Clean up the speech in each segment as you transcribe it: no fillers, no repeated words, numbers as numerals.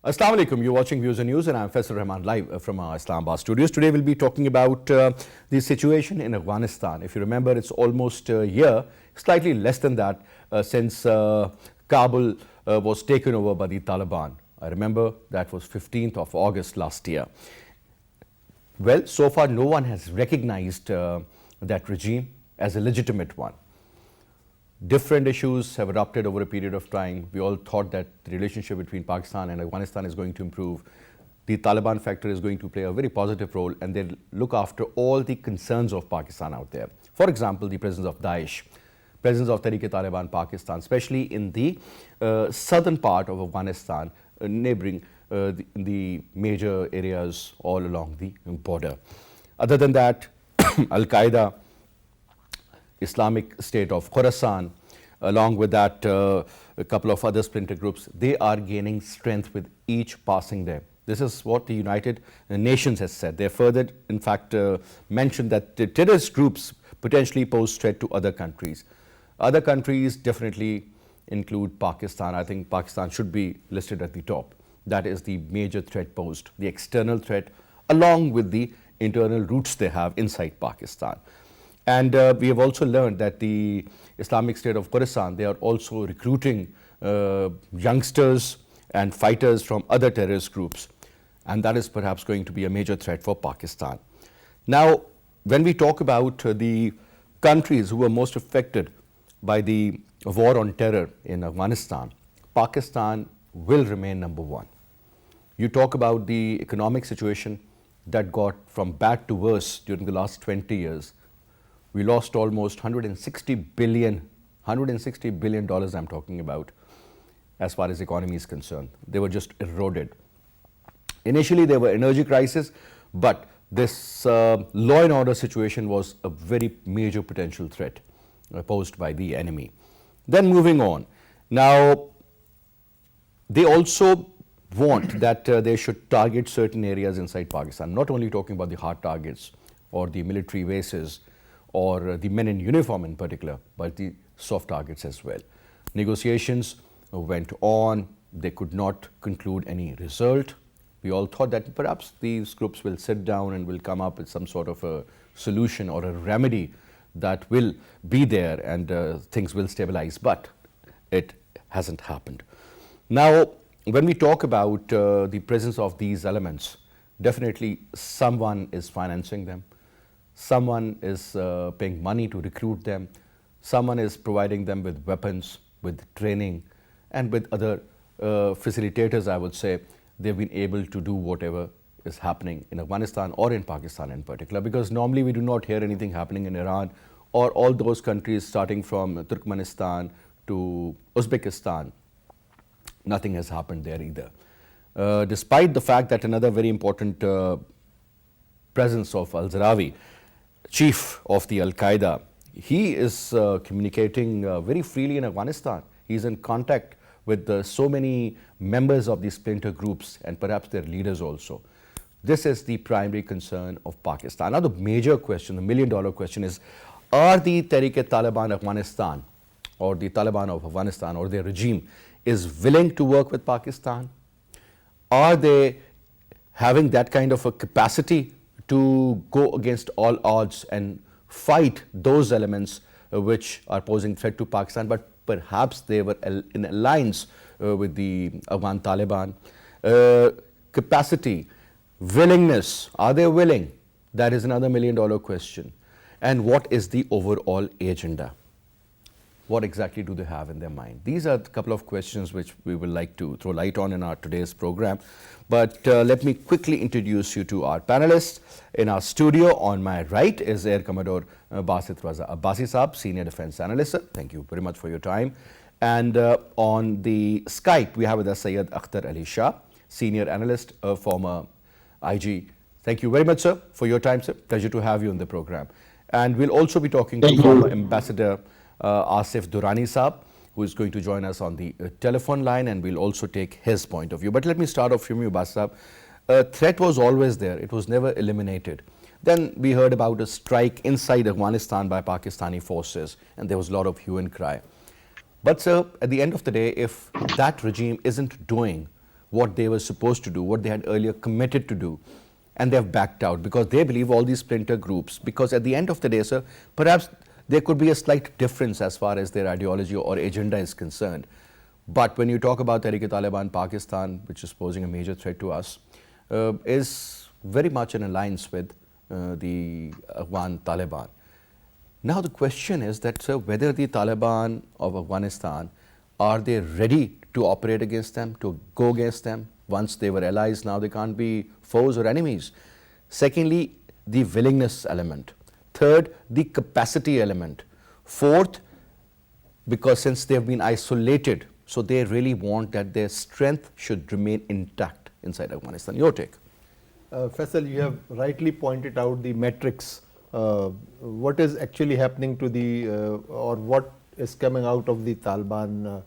Assalamu alaikum. You're watching Views and News, and I'm Faisal Rehman live from our Islamabad studios. Today we'll be talking about the situation in Afghanistan. If you remember, it's almost a year, slightly less than that, since Kabul was taken over by the Taliban. I remember that was 15th of August last year. Well, so far no one has recognized that regime as a legitimate one. Different issues have erupted over a period of time. We all thought that the relationship between Pakistan and Afghanistan is going to improve. The Taliban factor is going to play a very positive role, and they'll look after all the concerns of Pakistan out there. For example, the presence of Daesh, presence of Tehrik-e-Taliban Pakistan, especially in the southern part of Afghanistan, neighboring the major areas all along the border. Other than that, Al-Qaeda, Islamic State of Khorasan, along with that a couple of other splinter groups, they are gaining strength with each passing day. This is what the United Nations has said. They further, in fact, mentioned that the terrorist groups potentially pose threat to other countries. Other countries definitely include Pakistan. I think Pakistan should be listed at the top. That is the major threat posed, the external threat, along with the internal roots they have inside Pakistan. And we have also learned that the Islamic State of Khorasan, they are also recruiting youngsters and fighters from other terrorist groups. And that is perhaps going to be a major threat for Pakistan. Now, when we talk about the countries who are most affected by the war on terror in Afghanistan, Pakistan will remain number one. You talk about the economic situation that got from bad to worse during the last 20 years. We lost almost $160 billion I'm talking about, as far as the economy is concerned. They were just eroded. Initially, there were energy crisis, but this law and order situation was a very major potential threat posed by the enemy. Then moving on. Now, they also want that they should target certain areas inside Pakistan, not only talking about the hard targets or the military bases or the men in uniform in particular, but the soft targets as well. Negotiations went on. They could not conclude any result. We all thought that perhaps these groups will sit down and will come up with some sort of a solution or a remedy that will be there and things will stabilize, but it hasn't happened. Now, when we talk about the presence of these elements, definitely someone is financing them. Someone is paying money to recruit them. Someone is providing them with weapons, with training, and with other facilitators, I would say. They've been able to do whatever is happening in Afghanistan or in Pakistan in particular, because normally we do not hear anything happening in Iran or all those countries starting from Turkmenistan to Uzbekistan. Nothing has happened there either. Despite the fact that another very important presence of al-Zarawi, chief of the Al-Qaeda, he is communicating very freely in Afghanistan. He's in contact with so many members of these splinter groups and perhaps their leaders also. This is the primary concern of Pakistan. Now the major question, the million-dollar question is, are the Tehrik-e-Taliban Afghanistan or the Taliban of Afghanistan or their regime is willing to work with Pakistan? Are they having that kind of a capacity to go against all odds and fight those elements which are posing threat to Pakistan, but perhaps they were in alliance with the Afghan Taliban? Capacity, willingness, are they willing? That is another million-dollar question. And what is the overall agenda? What exactly do they have in their mind? These are a couple of questions which we would like to throw light on in our today's program. But let me quickly introduce you to our panelists. In our studio, on my right is Air Commodore Basit Raza Abbasi Saab, Senior Defense Analyst. Thank you very much for your time. And on the Skype, we have with us Syed Akhtar Ali Shah, Senior Analyst, former IG. Thank you very much, sir, for your time, sir. Pleasure to have you on the program. And we'll also be talking to former Ambassador Asif Durrani Saab, who is going to join us on the telephone line, and we'll also take his point of view. But let me start off from you, Basit. Threat was always there. It was never eliminated. Then we heard about a strike inside Afghanistan by Pakistani forces, and there was a lot of hue and cry. But sir, at the end of the day, if that regime isn't doing what they were supposed to do, what they had earlier committed to do, and they have backed out because they believe all these splinter groups, because at the end of the day, sir, perhaps there could be a slight difference as far as their ideology or agenda is concerned. But when you talk about Tehreek-e-Taliban Pakistan, which is posing a major threat to us, is very much in alliance with the Afghan Taliban. Now the question is that, sir, whether the Taliban of Afghanistan, are they ready to operate against them, to go against them? Once they were allies, now they can't be foes or enemies. Secondly, the willingness element. Third, the capacity element. Fourth, because since they have been isolated, so they really want that their strength should remain intact inside Afghanistan. Your take? Faisal, you have rightly pointed out the metrics. What is actually happening to the, or what is coming out of the Taliban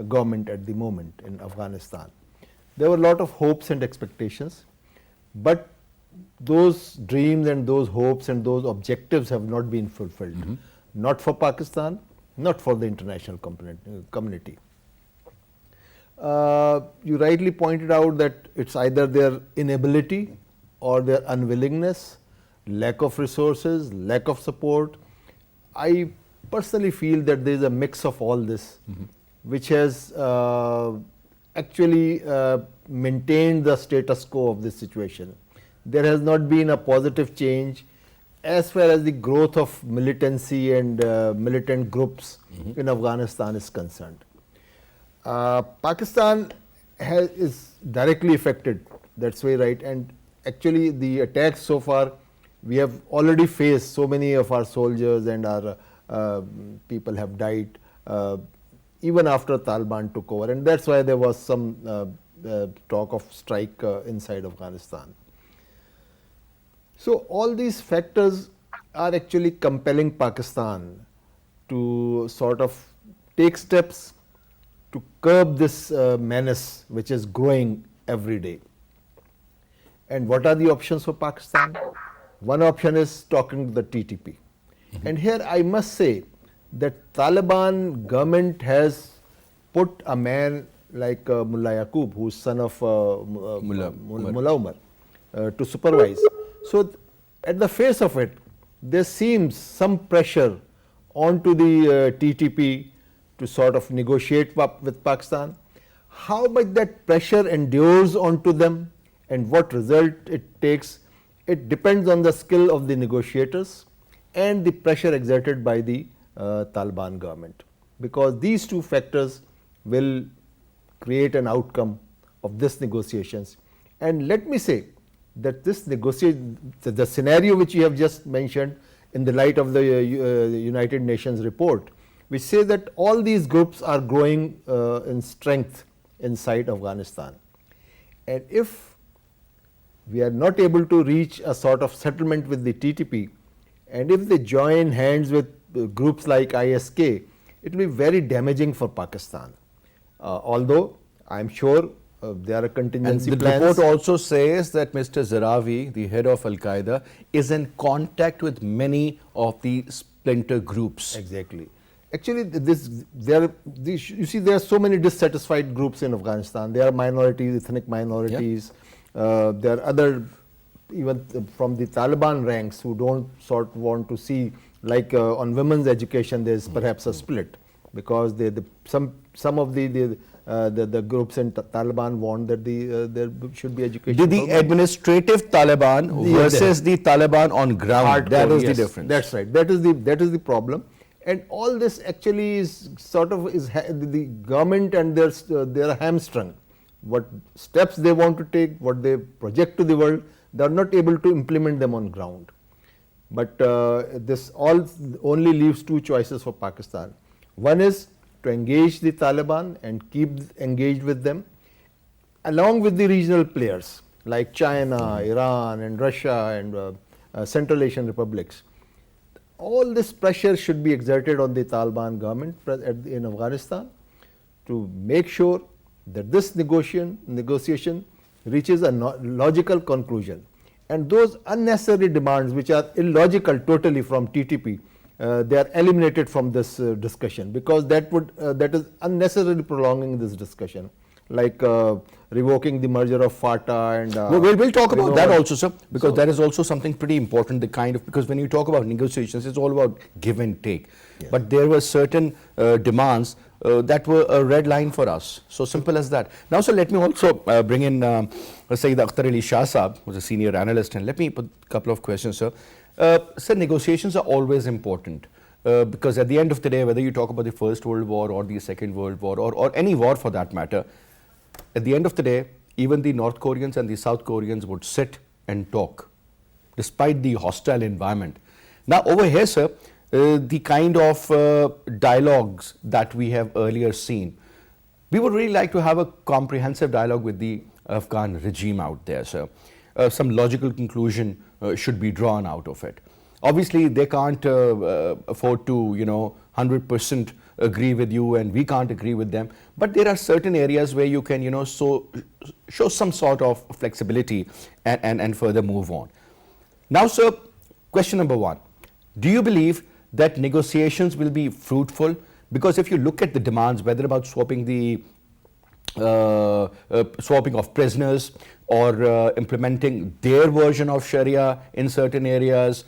government at the moment in Afghanistan. There were a lot of hopes and expectations, but those dreams and those hopes and those objectives have not been fulfilled. Not for Pakistan, not for the international community. You rightly pointed out that it's either their inability or their unwillingness, lack of resources, lack of support. I personally feel that there is a mix of all this, which has actually maintained the status quo of this situation. There has not been a positive change as far as the growth of militancy and militant groups in Afghanistan is concerned. Pakistan is directly affected, that's very right, and actually the attacks so far, we have already faced, so many of our soldiers and our people have died even after Taliban took over, and that's why there was some talk of strike inside Afghanistan. So all these factors are actually compelling Pakistan to sort of take steps to curb this menace which is growing every day. And what are the options for Pakistan? One option is talking to the TTP. And here I must say that Taliban government has put a man like Mullah Yaqub, who's son of Mullah Umar, to supervise. So at the face of it, there seems some pressure onto the TTP to sort of negotiate with Pakistan. How much that pressure endures onto them and what result it takes, it depends on the skill of the negotiators and the pressure exerted by the Taliban government, because these two factors will create an outcome of this negotiations. And let me say that this the scenario which you have just mentioned in the light of the United Nations report, which says that all these groups are growing in strength inside Afghanistan. And if we are not able to reach a sort of settlement with the TTP, and if they join hands with groups like ISK, it will be very damaging for Pakistan. Although I am sure there are contingency plans. And the report also says that Mr. Zarawi, the head of Al-Qaeda, is in contact with many of the splinter groups. Exactly. Actually, you see, there are so many dissatisfied groups in Afghanistan. There are minorities, ethnic minorities. There are other, even from the Taliban ranks, who don't sort of want to see, like on women's education, there is perhaps a split, because some of the groups in Taliban want that there should be education. The administrative Taliban versus the Taliban on ground, that is the difference. That's right. That is the problem. And all this actually is sort of the government, and they are hamstrung. What steps they want to take, what they project to the world, they are not able to implement them on ground. But this all only leaves two choices for Pakistan. One is to engage the Taliban and keep engaged with them, along with the regional players like China, Iran and Russia and Central Asian republics. All this pressure should be exerted on the Taliban government in Afghanistan to make sure that this negotiation reaches a logical conclusion. And those unnecessary demands, which are illogical totally from TTP, they are eliminated from this discussion, because that is unnecessarily prolonging this discussion. Like revoking the merger of FATA and we'll talk about that also, sir, because that is also something pretty important, the kind of, because when you talk about negotiations, it's all about give and take. Yes. But there were certain demands that were a red line for us. So simple as that. Now, sir, let me also bring in Syed Akhtar Shah Saab, who's a senior analyst, and let me put a couple of questions, sir. Sir, negotiations are always important. Because at the end of the day, whether you talk about the First World War or the Second World War or any war for that matter, at the end of the day, even the North Koreans and the South Koreans would sit and talk, despite the hostile environment. Now, over here, sir, the kind of dialogues that we have earlier seen, we would really like to have a comprehensive dialogue with the Afghan regime out there, sir. Some logical conclusion should be drawn out of it. Obviously, they can't afford to, 100% agree with you, and we can't agree with them. But there are certain areas where you can, show some sort of flexibility and further move on. Now, sir, question number one. Do you believe that negotiations will be fruitful? Because if you look at the demands, whether about swapping of prisoners or implementing their version of Sharia in certain areas,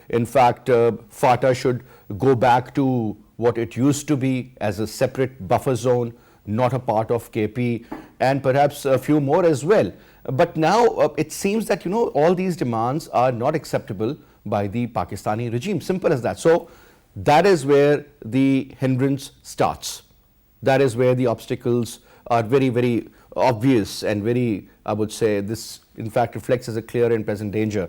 in fact, FATA should go back to what it used to be as a separate buffer zone, not a part of KP, and perhaps a few more as well. But now it seems that, all these demands are not acceptable by the Pakistani regime. Simple as that. So that is where the hindrance starts. That is where the obstacles are very, very obvious and very, I would say, this in fact reflects as a clear and present danger.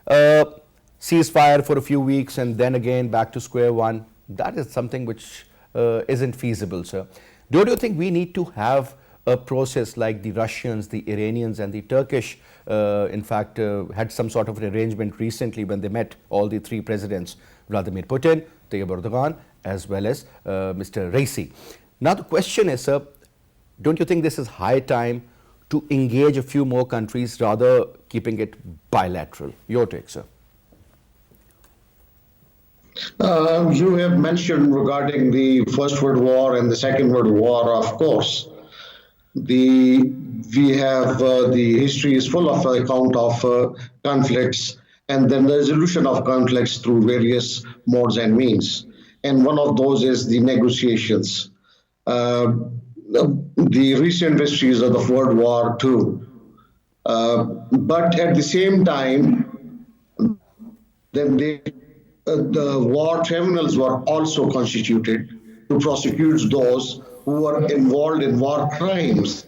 Ceasefire for a few weeks and then again back to square one. That is something which isn't feasible, sir. Don't you think we need to have a process like the Russians, the Iranians and the Turkish, in fact, had some sort of an arrangement recently when they met all the three presidents, Vladimir Putin, Tayyip Erdogan, as well as Mr. Raisi. Now the question is, sir, don't you think this is high time to engage a few more countries rather keeping it bilateral? Your take, sir. You have mentioned regarding the First World War and the Second World War, of course. The history is full of account of conflicts and then the resolution of conflicts through various modes and means. And one of those is the negotiations. The recent histories of the World War II. But at the same time, then the war tribunals were also constituted to prosecute those who were involved in war crimes.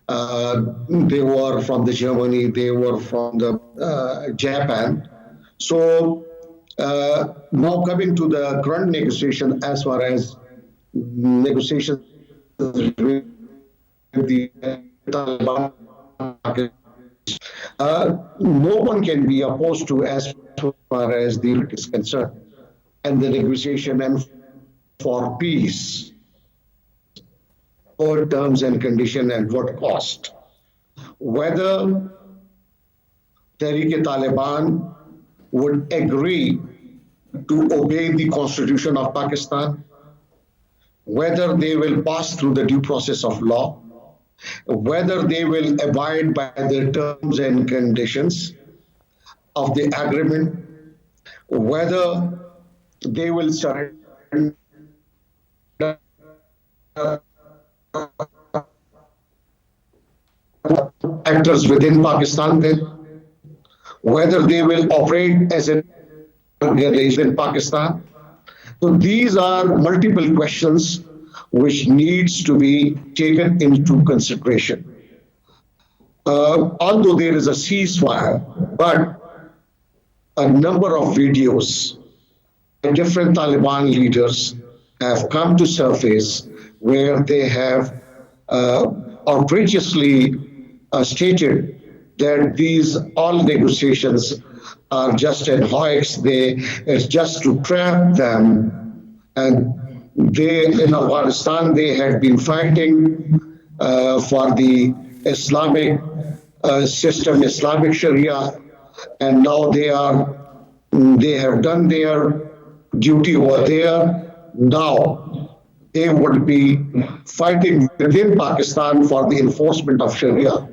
They were from the Germany, they were from the Japan. So now coming to the current negotiation, as far as negotiations with the Taliban, no one can be opposed to as far as the unit is concerned, and the negotiation and for peace, for terms and condition at what cost. Whether Tehreek-e-Taliban would agree to obey the Constitution of Pakistan, whether they will pass through the due process of law, whether they will abide by the terms and conditions of the agreement, whether they will surrender actors within Pakistan, then, whether they will operate as an organization in Pakistan. So these are multiple questions which needs to be taken into consideration. Although there is a ceasefire, but a number of videos and different Taliban leaders have come to surface where they have outrageously stated that these all negotiations are just ad hocs. It's just to trap them, and they in Afghanistan they had been fighting for the Islamic system, Islamic Sharia, and now they have done their duty over there. Now they would be fighting within Pakistan for the enforcement of Sharia.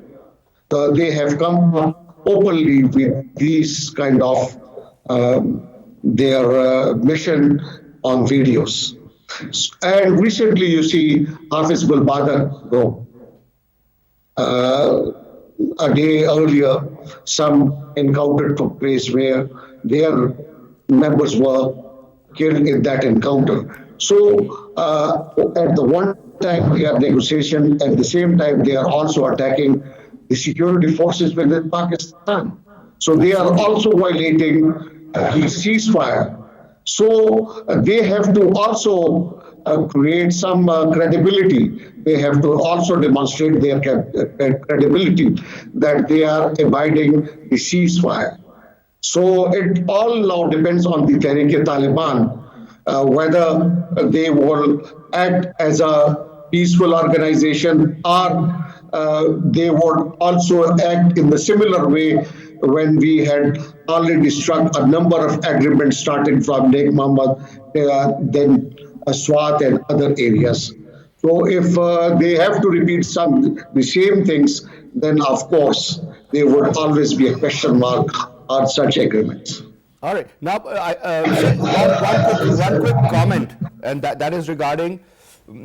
They have come up openly with these kind of their mission on videos. And recently, you see Hafiz Gulbadar go. A day earlier, some encounter took place where their members were killed in that encounter. So, at the one time they are negotiation, at the same time they are also attacking the security forces within Pakistan. So they are also violating the ceasefire. So they have to also create some credibility. They have to also demonstrate their credibility that they are abiding the ceasefire. So it all now depends on the Tehreek-e-Taliban, whether they will act as a peaceful organization or they would also act in the similar way when we had already struck a number of agreements starting from Sheikh Mohammed, then Swat and other areas. So if they have to repeat the same things, then of course there would always be a question mark on such agreements. All right. Now, so one quick comment, and that is regarding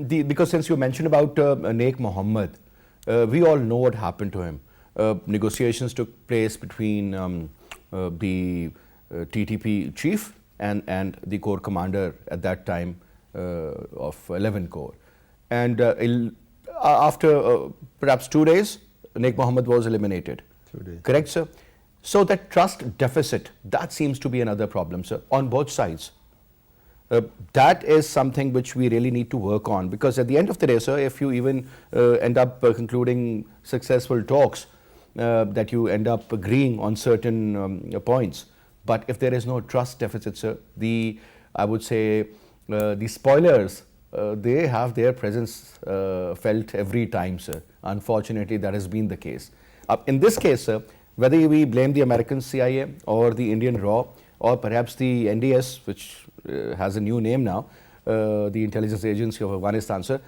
because since you mentioned about Sheikh Mohammed, we all know what happened to him. Negotiations took place between the TTP chief and the corps commander at that time of 11 Corps. And after perhaps 2 days, Sheikh Mohammed was eliminated. 2 days. Correct, sir? So that trust deficit, that seems to be another problem, sir, on both sides. That is something which we really need to work on, because at the end of the day, sir, if you even end up concluding successful talks, that you end up agreeing on certain points, but if there is no trust deficit, sir, I would say the spoilers, they have their presence felt every time, sir. Unfortunately, that has been the case. In this case, sir, whether we blame the American CIA or the Indian RAW or perhaps the NDS, which has a new name now, the Intelligence Agency of Afghanistan, sir,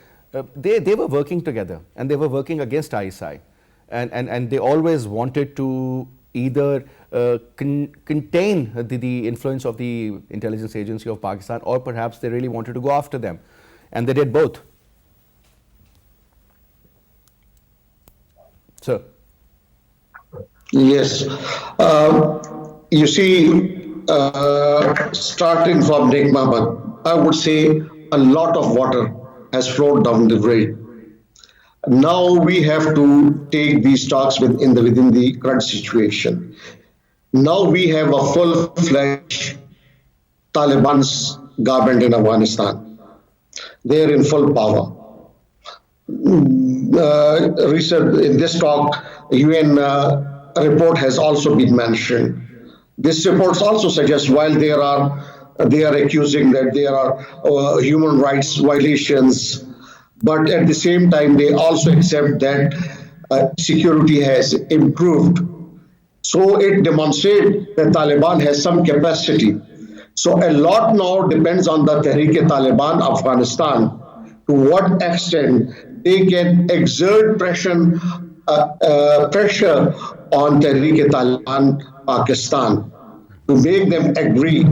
they were working together and they were working against ISI. And they always wanted to either contain the influence of the Intelligence Agency of Pakistan, or perhaps they really wanted to go after them. And they did both. Sir. Yes. You see, starting from Sheikh Mohammed, I would say a lot of water has flowed down the drain. Now we have to take these talks within the current situation. Now we have a full-fledged Taliban's government in Afghanistan. They are in full power. Recent in this talk, UN report has also been mentioned. This report also suggests while they are accusing that there are human rights violations, but at the same time they also accept that security has improved. So it demonstrates that Taliban has some capacity. So a lot now depends on the Tehreek-e-Taliban Afghanistan, to what extent they can exert pressure on Tehreek-e-Taliban Pakistan to make them agree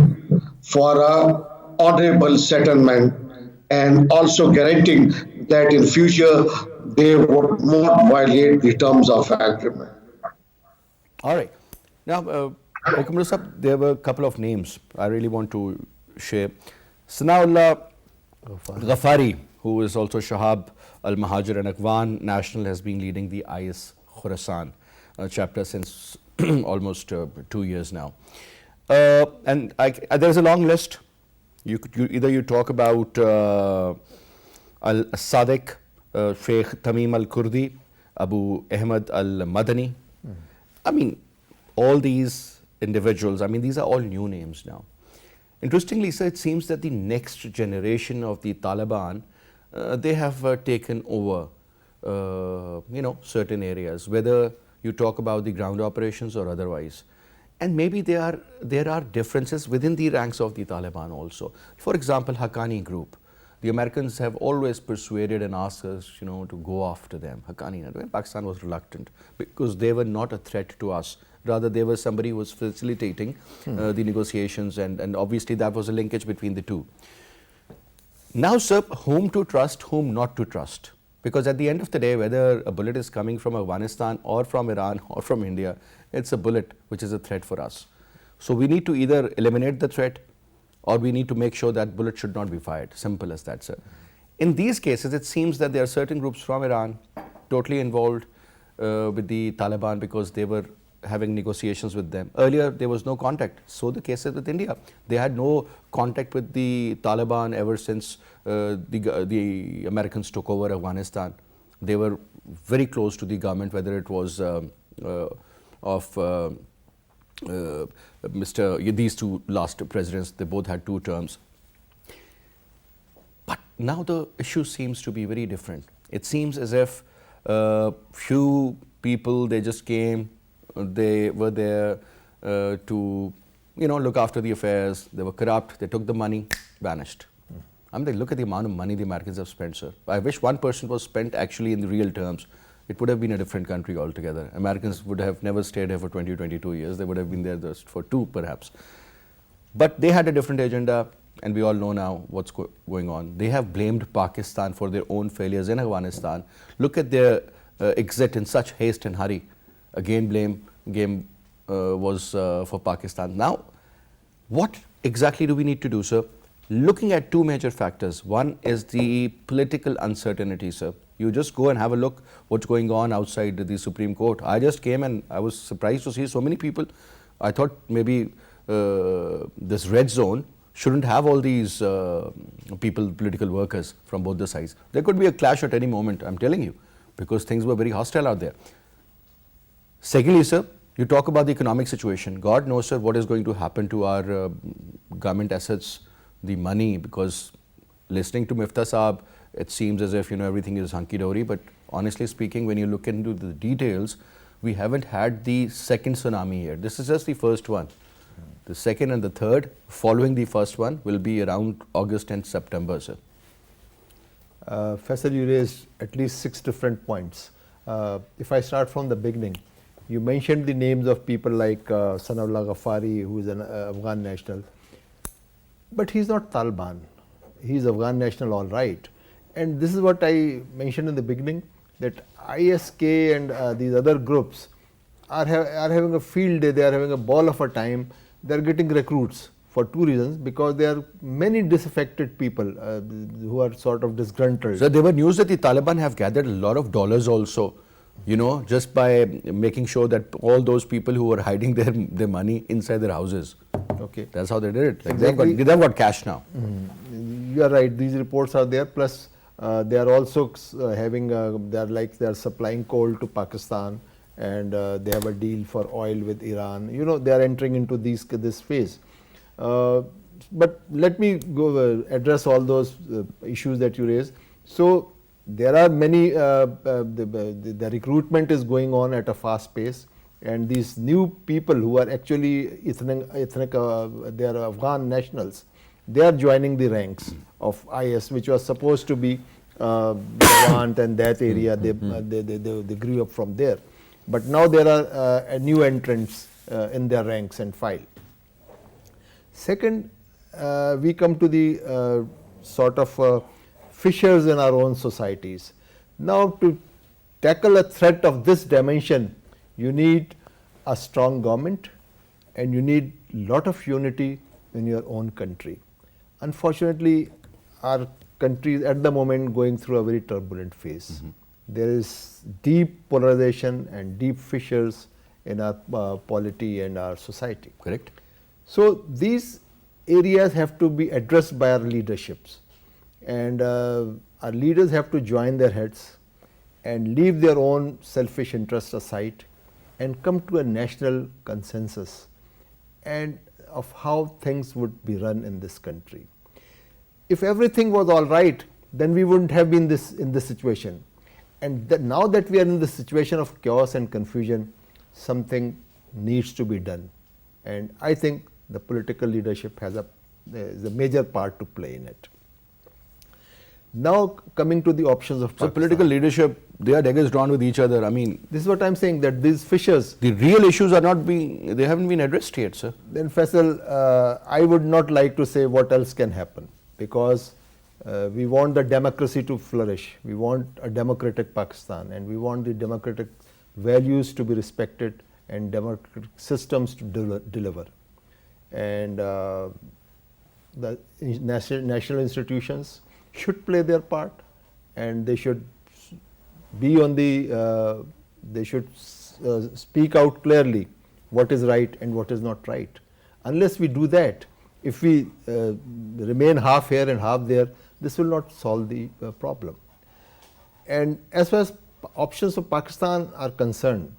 for a honorable settlement, and also guaranteeing that in future they would not violate the terms of agreement. All right. Now, there were a couple of names I really want to share. Sanaullah Ghaffari, who is also Shahab al-Mahajir and Afghan national, has been leading the IS Khorasan chapter since almost 2 years now. And there's a long list. Either you talk about Al-Sadiq, Sheikh Tamim al-Kurdi, Abu Ahmad al-Madani. I mean, all these individuals, I mean, these are all new names now. Interestingly, sir, it seems that the next generation of the Taliban, they have taken over, certain areas, whether you talk about the ground operations or otherwise. And maybe there are differences within the ranks of the Taliban also. For example, Haqqani group, the Americans have always persuaded and asked us, to go after them. Haqqani, Pakistan was reluctant because they were not a threat to us. Rather, they were somebody who was facilitating the negotiations, and obviously that was a linkage between the two. Now, sir, whom to trust, whom not to trust? Because at the end of the day, whether a bullet is coming from Afghanistan or from Iran or from India, it's a bullet which is a threat for us. So we need to either eliminate the threat, or we need to make sure that bullet should not be fired. Simple as that, sir. In these cases, it seems that there are certain groups from Iran totally involved with the Taliban because they were having negotiations with them. Earlier, there was no contact. So the cases with India. They had no contact with the Taliban ever since the Americans took over Afghanistan. They were very close to the government, whether it was these two last presidents. They both had 2 terms. But now the issue seems to be very different. It seems as if few people, they just came, they were there to look after the affairs. They were corrupt, they took the money, vanished. I mean, look at the amount of money the Americans have spent, sir. I wish 1% was spent actually in the real terms. It would have been a different country altogether. Americans would have never stayed here for 20, 22 years. They would have been there just for 2, perhaps. But they had a different agenda, and we all know now what's going on. They have blamed Pakistan for their own failures in Afghanistan. Look at their exit in such haste and hurry. Again, blame game was for Pakistan. Now, what exactly do we need to do, sir? Looking at 2 major factors. One is the political uncertainty, sir. You just go and have a look what's going on outside the Supreme Court. I just came and I was surprised to see so many people. I thought maybe this red zone shouldn't have all these people, political workers from both the sides. There could be a clash at any moment, I'm telling you, because things were very hostile out there. Secondly, sir, you talk about the economic situation. God knows, sir, what is going to happen to our government assets, the money, because listening to Miftah Saab, it seems as if everything is hunky-dory, but honestly speaking, when you look into the details, we haven't had the second tsunami here. This is just the first one. The second and the third, following the first one, will be around August and September, sir. Faisal, you raised at least 6 different points. If I start from the beginning, you mentioned the names of people like Sanawullah Ghaffari, who is an Afghan national. But he's not Taliban. He's Afghan national, all right. And this is what I mentioned in the beginning, that ISK and these other groups are having a field day, they are having a ball of a time. They are getting recruits for 2 reasons, because there are many disaffected people who are sort of disgruntled. So there were news that the Taliban have gathered a lot of dollars also, just by making sure that all those people who were hiding their money inside their houses. Okay. That's how they did it. Like Exactly. they've got cash now. You are right, these reports are there, plus they are also having, they are supplying coal to Pakistan, and they have a deal for oil with Iran. They are entering into this phase. But let me go address all those issues that you raised. So there are many, the recruitment is going on at a fast pace, and these new people who are actually they are Afghan nationals, they are joining the ranks of IS, which was supposed to be Levant and that area. They grew up from there. But now there are new entrants in their ranks and file. Second, we come to the sort of fissures in our own societies. Now, to tackle a threat of this dimension, you need a strong government, and you need lot of unity in your own country. Unfortunately, our country is at the moment going through a very turbulent phase. There is deep polarization and deep fissures in our polity and our society. Correct. So these areas have to be addressed by our leaderships, and our leaders have to join their heads and leave their own selfish interests aside and come to a national consensus and of how things would be run in this country. If everything was all right, then we wouldn't have been in this situation. And now that we are in this situation of chaos and confusion, something needs to be done. And I think the political leadership has a major part to play in it. Now coming to the options of So Pakistan. political leadership, they are daggers drawn with each other. I mean, This is what I'm saying, that these fissures, the real issues are not being, they haven't been addressed yet, sir. then Faisal, I would not like to say what else can happen, because we want the democracy to flourish. We want a democratic Pakistan, and we want the democratic values to be respected and democratic systems to deliver. And the national institutions should play their part, and they should be on the, they should speak out clearly what is right and what is not right. Unless we do that, if we remain half here and half there, this will not solve the problem. And as far as options of Pakistan are concerned,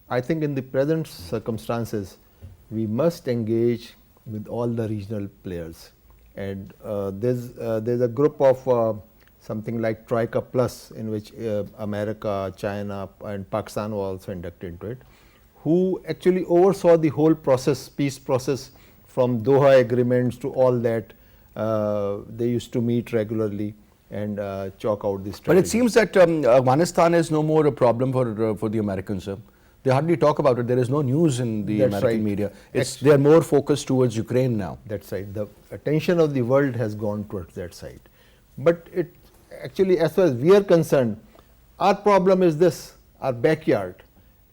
I think in the present circumstances, we must engage with all the regional players. And there's a group of something like Troika Plus, in which America, China and Pakistan were also inducted into it, who actually oversaw the whole process, peace process, from Doha agreements to all that. They used to meet regularly and chalk out this strategy. But it seems that Afghanistan is no more a problem for the Americans, sir. They hardly talk about it. There is no news in the That's American right. media. They are more focused towards Ukraine now. That's right. The attention of the world has gone towards that side. But it actually, as far as we are concerned, our problem is this, our backyard.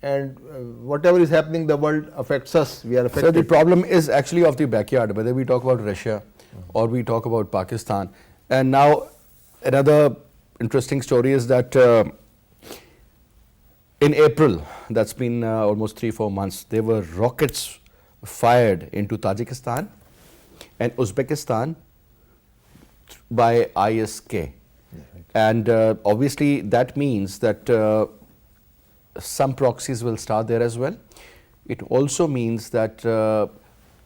And whatever is happening, the world affects us. We are affected. So the problem is actually of the backyard, whether we talk about Russia or we talk about Pakistan. And now another interesting story is that in April, that's been almost 3-4 months, there were rockets fired into Tajikistan and Uzbekistan by ISK. And obviously that means that some proxies will start there as well. It also means that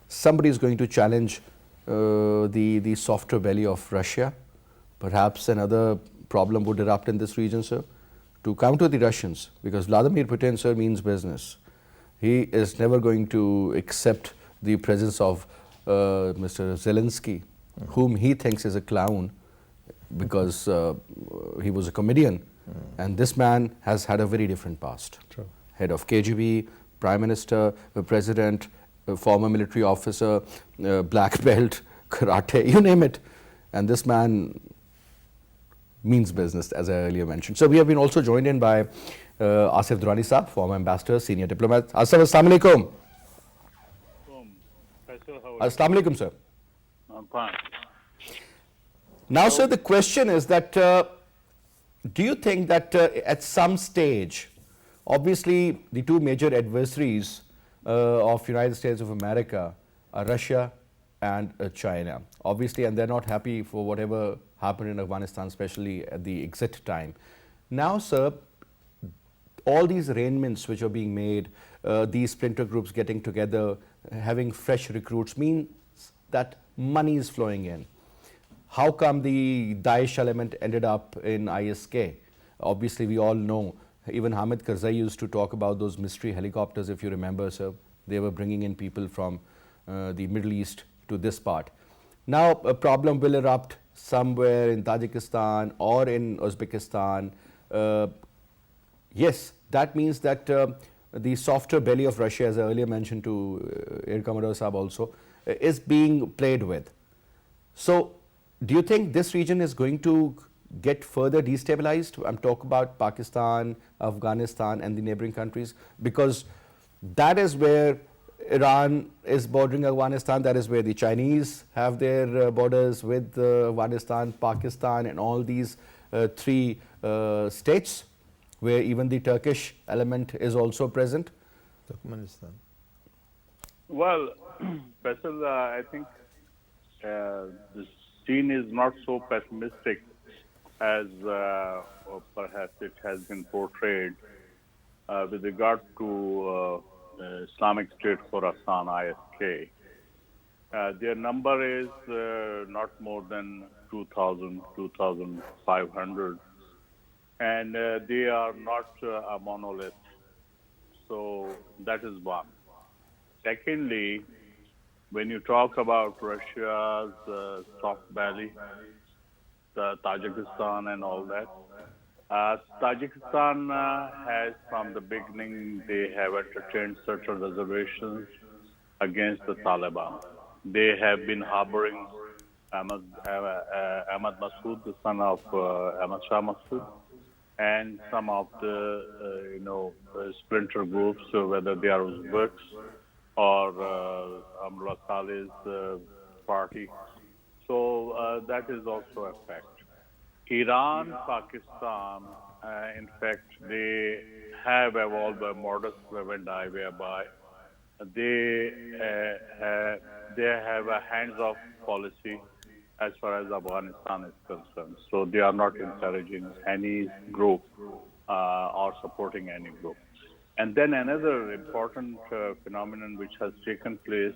somebody is going to challenge the softer belly of Russia. Perhaps another problem would erupt in this region, sir, to counter the Russians, because Vladimir Putin, sir, means business. He is never going to accept the presence of Mr. Zelensky, whom he thinks is a clown because he was a comedian. And this man has had a very different past. True. Head of KGB, Prime Minister, President, former military officer, black belt, karate, you name it. And this man means business, as I earlier mentioned. So we have been also joined in by Asif Durrani sir, former ambassador, senior diplomat. Asif, assalamu alaikum. Assalamu alaikum, sir. I'm fine. Now, sir, the question is that do you think that at some stage, obviously the two major adversaries of United States of America are Russia and China, obviously, and they're not happy for whatever happened in Afghanistan, especially at the exit time. Now, sir, all these arrangements which are being made, these splinter groups getting together, having fresh recruits, means that money is flowing in. How come the Daesh element ended up in ISK? Obviously, we all know, even Hamid Karzai used to talk about those mystery helicopters, if you remember, sir. They were bringing in people from the Middle East to this part. Now, a problem will erupt somewhere in Tajikistan or in Uzbekistan. Yes, that means that the softer belly of Russia, as I earlier mentioned to Air Commodore Saab also, is being played with. So, do you think this region is going to get further destabilized? I'm talking about Pakistan, Afghanistan and the neighboring countries, because that is where Iran is bordering Afghanistan, that is where the Chinese have their borders with Afghanistan, Pakistan and all these three states, where even the Turkish element is also present. Turkmenistan. Well, Faisal, I think the scene is not so pessimistic as perhaps it has been portrayed with regard to Islamic State Khorasan, ISK. Their number is not more than 2,000, 2,500, and they are not a monolith. So that is one. Secondly, when you talk about Russia's soft belly, Tajikistan and all that. Tajikistan has, from the beginning, they have entertained certain reservations against the Taliban. They have been harboring Ahmad Masood, the son of Ahmad Shah Masood, and some of the splinter groups, whether they are Uzbeks or Amrullah Saleh's party. So that is also a fact. Iran, Pakistan, in fact, they have evolved a modus vivendi whereby they have a hands-off policy as far as Afghanistan is concerned. So they are not encouraging any group or supporting any group. And then another important phenomenon which has taken place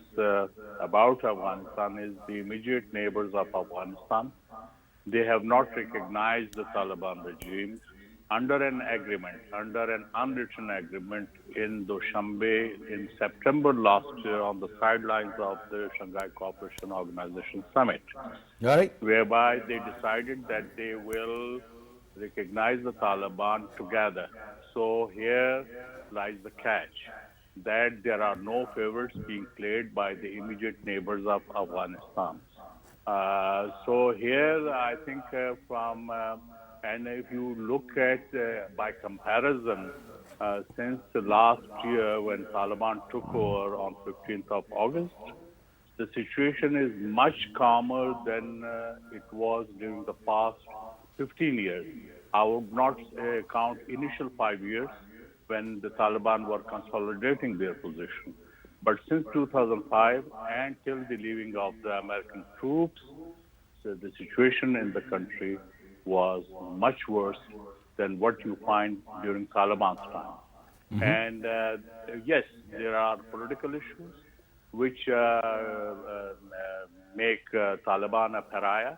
about Afghanistan is the immediate neighbors of Afghanistan. They have not recognized the Taliban regime under an agreement, under an unwritten agreement in Dushanbe in September last year on the sidelines of the Shanghai Cooperation Organization Summit, All right. whereby they decided that they will recognize the Taliban together. So here lies the catch, that there are no favorites being played by the immediate neighbors of Afghanistan. So here, I think and if you look at by comparison, since the last year when Taliban took over on 15th of August, the situation is much calmer than it was during the past 15 years. I would not count initial 5 years when the Taliban were consolidating their position. But since 2005 and till the leaving of the American troops, so the situation in the country was much worse than what you find during Taliban's time. Mm-hmm. And yes, there are political issues which make Taliban a pariah,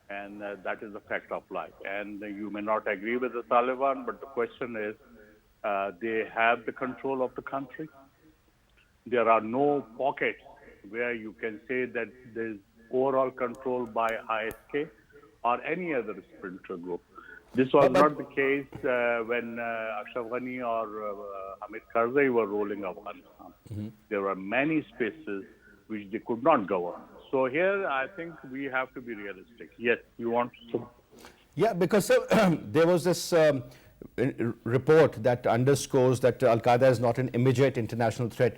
and that is a fact of life. And you may not agree with the Taliban, but the question is, they have the control of the country. There are no pockets where you can say that there is overall control by ISK or any other splinter group. This was not the case when Ashraf Ghani or Hamid Karzai were ruling Afghanistan. Mm-hmm. There were many spaces which they could not govern. So here, I think we have to be realistic. Yes, you want to? Yeah, because there was this report that underscores that Al-Qaeda is not an immediate international threat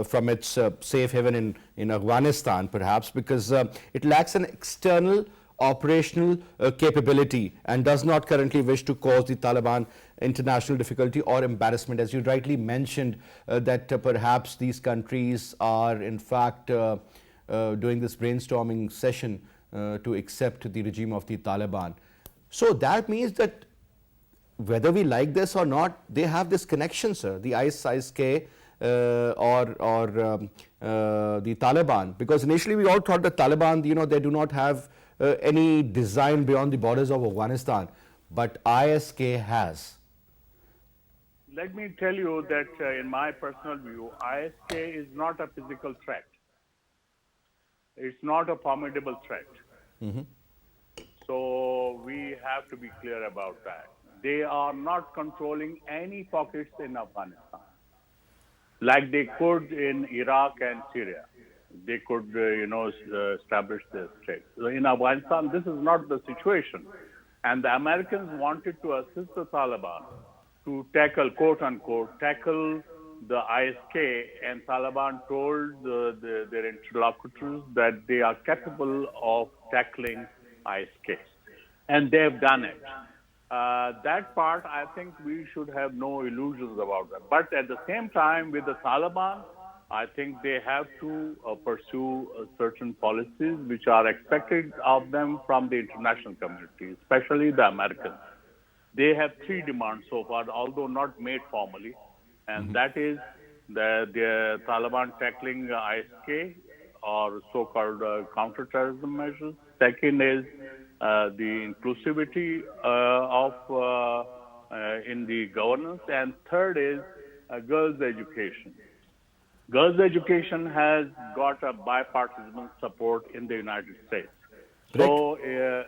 from its safe haven in Afghanistan, perhaps, because it lacks an external operational capability and does not currently wish to cause the Taliban international difficulty or embarrassment. As you rightly mentioned, that perhaps these countries are in fact doing this brainstorming session to accept the regime of the Taliban. So that means that whether we like this or not, they have this connection, sir, the ISIS-K or the Taliban, because initially we all thought the Taliban, they do not have any design beyond the borders of Afghanistan, but ISK has. Let me tell you that in my personal view, ISK is not a physical threat. It's not a formidable threat. Mm-hmm. So we have to be clear about that. They are not controlling any pockets in Afghanistan like they could in Iraq and Syria. They could, establish their state. So in Afghanistan, this is not the situation. And the Americans wanted to assist the Taliban to tackle, quote unquote, tackle the ISK, and Taliban told their interlocutors that they are capable of tackling ISK. And they have done it. That part, I think we should have no illusions about that. But at the same time, with the Taliban, I think they have to pursue certain policies which are expected of them from the international community, especially the Americans. They have 3 demands so far, although not made formally, and that is the Taliban tackling ISK or so-called counterterrorism measures. Second is the inclusivity in the governance, and third is girls' education. Girls' education has got a bipartisan support in the United States. So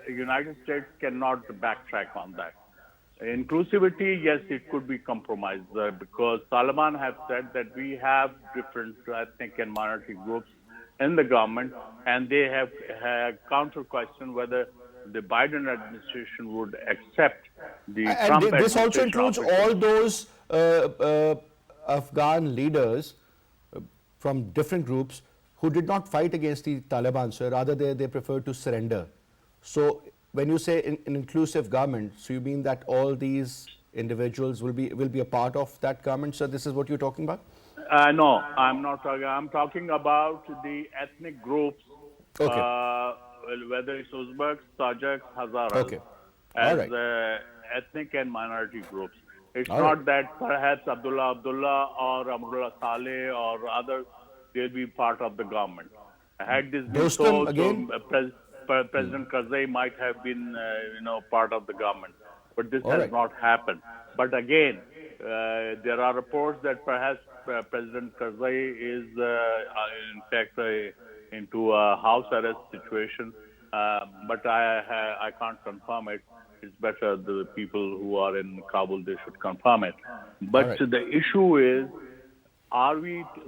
United States cannot backtrack on that. Inclusivity, yes, it could be compromised because Taliban have said that we have different ethnic and minority groups in the government, and they have counter question whether the Biden administration would accept the Trump And this also administration includes offer. all those Afghan leaders from different groups who did not fight against the Taliban, sir. Rather, they preferred to surrender. So, when you say an inclusive government, so you mean that all these individuals will be a part of that government, sir? This is what you're talking about? No, I'm not talking. I'm talking about the ethnic groups, Okay. whether it's Uzbeks, Tajiks, Hazaras, Okay. All as right. ethnic and minority groups. It's All not right. that perhaps Abdullah or Abdullah Saleh or others will be part of the government. Had this been Dostum, so, again? President Karzai might have been, part of the government. But this All has right. not happened. But again, there are reports that perhaps President Karzai is, in fact, into a house arrest situation. But I can't confirm it. It's better the people who are in Kabul, they should confirm it. But right. the issue is,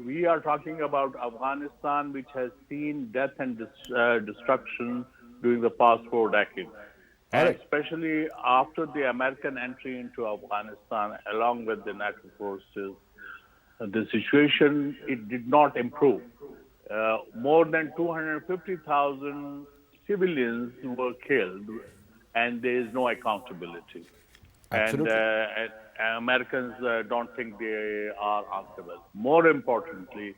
we are talking about Afghanistan, which has seen death and destruction during the past 4 decades. All And right. especially after the American entry into Afghanistan, along with the NATO forces, the situation, it did not improve. More than 250,000 civilians were killed, and there is no accountability. Absolutely. And Americans don't think they are answerable. More importantly,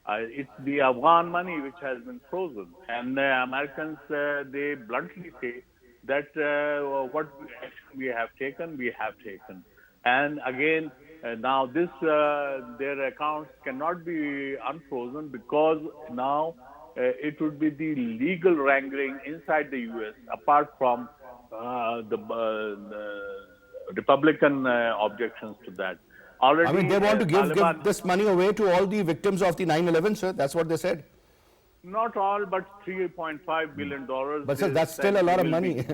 it's the Afghan money which has been frozen. And the Americans, they bluntly say that what action we have taken. And again, now this their accounts cannot be unfrozen because now it would be the legal wrangling inside the U.S. apart from the Republican objections to that. Already, I mean, they want to give Taliban, this money away to all the victims of the 9/11, sir. That's what they said. not all, but $3.5 billion. But sir, they that's said still a lot of will money.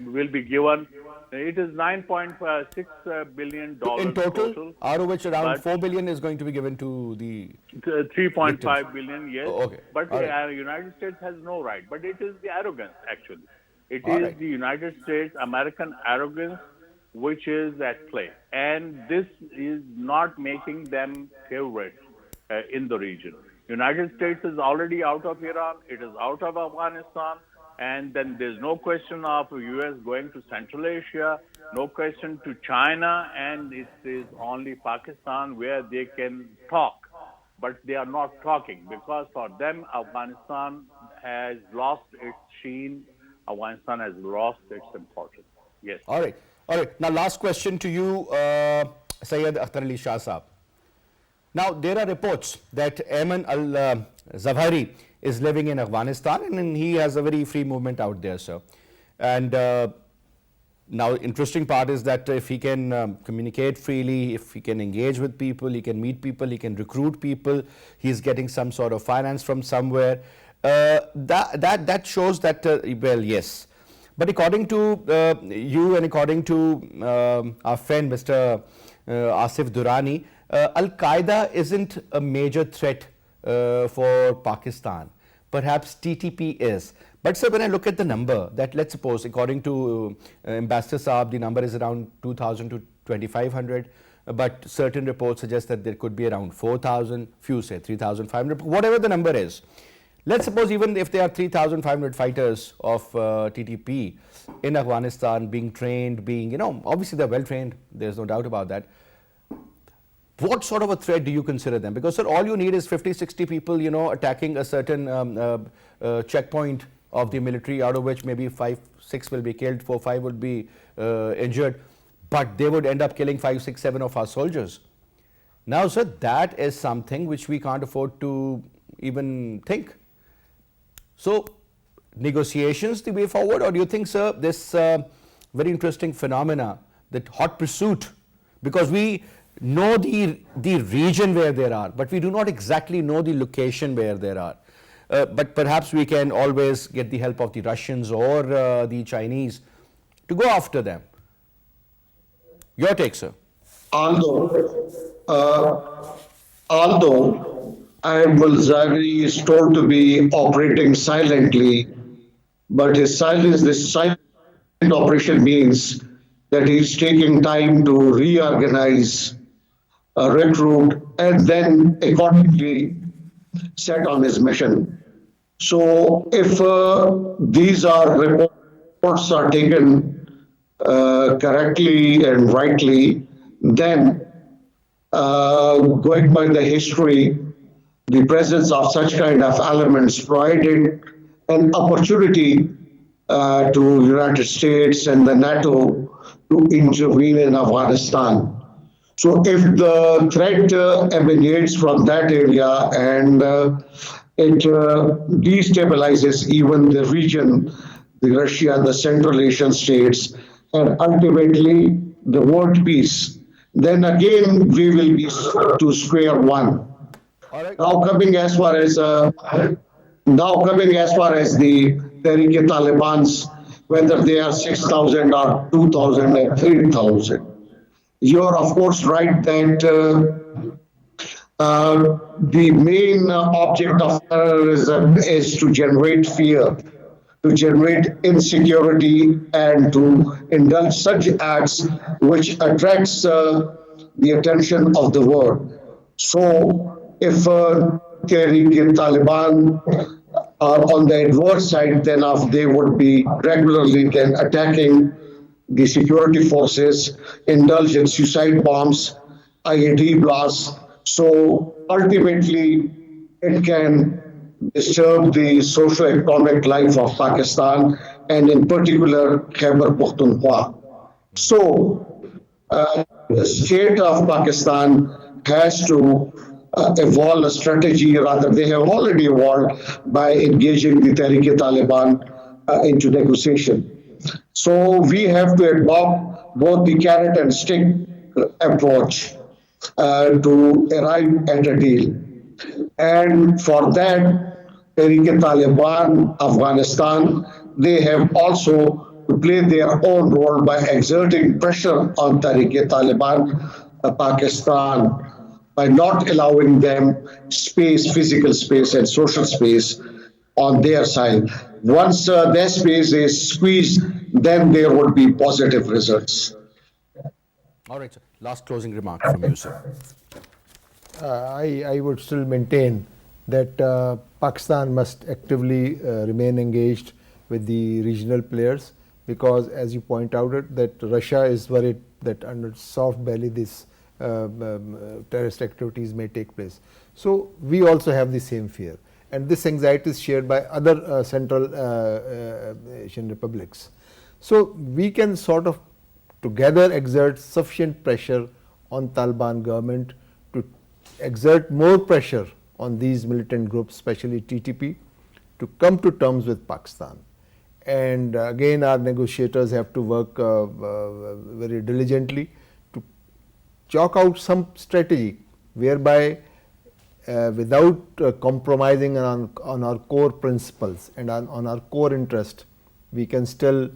will be given. It is $9.6 billion In total, out of which around but 4 billion is going to be given to the... 3.5 billion, yes. Oh, okay. But All the right. United States has no right. But it is the arrogance, actually. It All is right. the United States, American arrogance, which is at play. And this is not making them favorites in the region. United States is already out of Iran. It is out of Afghanistan. And then there's no question of U.S. going to Central Asia, no question to China, and it is only Pakistan where they can talk. But they are not talking because for them, Afghanistan has lost its sheen. Afghanistan has lost its importance. Yes. All right. All right. Now, last question to you, Syed Akhtar Ali Shah Saab. Now, there are reports that Ayman al-Zawahiri is living in Afghanistan and he has a very free movement out there, sir. And now, interesting part is that if he can communicate freely, if he can engage with people, he can meet people, he can recruit people, he's getting some sort of finance from somewhere. That shows that, well, yes. But according to you and according to our friend Mr. Asif Durrani, Al-Qaeda isn't a major threat for Pakistan. Perhaps TTP is. But sir, when I look at the number, that let's suppose according to Ambassador Saab, the number is around 2,000 to 2,500. But certain reports suggest that there could be around 4,000, few say 3,500, whatever the number is. Let's suppose even if there are 3,500 fighters of TTP in Afghanistan being trained, being, obviously they're well trained, there's no doubt about that. What sort of a threat do you consider them? Because sir, all you need is 50, 60 people, attacking a certain checkpoint of the military, out of which maybe 5, 6 will be killed, 4, 5 would be injured. But they would end up killing 5, 6, 7 of our soldiers. Now sir, that is something which we can't afford to even think. So, negotiations the way forward, or do you think, sir, this very interesting phenomena, that hot pursuit, because we know the region where there are, but we do not exactly know the location where there are. but perhaps we can always get the help of the Russians or the Chinese to go after them. Your take, sir. Although al-Zawahiri is told to be operating silently, but this silent operation means that he's taking time to reorganize, recruit, and then accordingly set on his mission. So if these reports are taken correctly and rightly, then going by the history, the presence of such kind of elements provided an opportunity to United States and the NATO to intervene in Afghanistan. So if the threat emanates from that area and it destabilizes even the region, the Russia, the Central Asian states, and ultimately the world peace, then again we will be to square one. Now coming as far as the Tehrik-e-Taliban's, whether they are 6,000 or 2,000 or 3,000, you are of course right that the main object of terrorism is to generate fear, to generate insecurity, and to indulge such acts which attracts the attention of the world. So if Tehrik-e-Taliban are on the adverse side, then they would be regularly then attacking the security forces, indulge in suicide bombs, IED blasts. So ultimately, it can disturb the socio-economic life of Pakistan and in particular Khyber Pakhtunkhwa. So the state of Pakistan has to evolve a strategy, rather they have already evolved by engaging the Tehrik-e-Taliban into negotiation. So we have to adopt both the carrot and stick approach to arrive at a deal. And for that, Tehrik-e-Taliban, Afghanistan, they have also to play their own role by exerting pressure on Tehrik-e-Taliban, Pakistan, by not allowing them space, physical space and social space on their side. Once their space is squeezed, then there would be positive results. All right, sir. Last closing remark from you, sir. I would still maintain that Pakistan must actively remain engaged with the regional players, because as you point out that Russia is worried that under soft belly this terrorist activities may take place. So we also have the same fear, and this anxiety is shared by other Central Asian republics. So we can sort of together exert sufficient pressure on Taliban government to exert more pressure on these militant groups, especially TTP, to come to terms with Pakistan. And again, our negotiators have to work very diligently to chalk out some strategy whereby without compromising on our core principles and on our core interest, we can still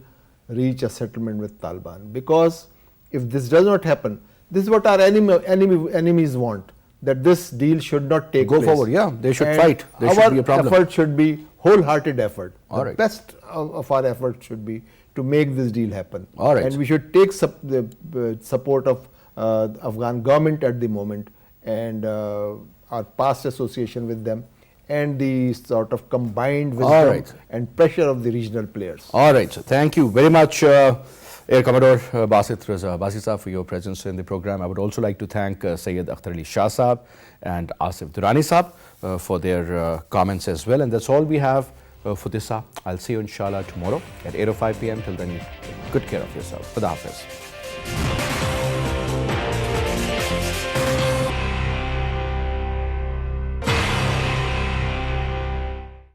reach a settlement with Taliban. Because if this does not happen, this is what our enemies want, that this deal should not take place. Go forward, yeah, they should And fight. There should be a problem. Our effort should be wholehearted effort. All the right. best of our effort should be to make this deal happen. All right. And we should take the support of Afghan government at the moment, and our past association with them, and the sort of combined wisdom and pressure of the regional players. All right, so thank you very much, Air Commodore Basit Raza Abbasi sahab, for your presence in the program. I would also like to thank Syed Akhtar Shah sahab and Asif Durrani sahab for their comments as well. And that's all we have for this hour. I'll see you inshallah tomorrow at 8:05 p.m. Till then, good care of yourself. Khuda Hafiz.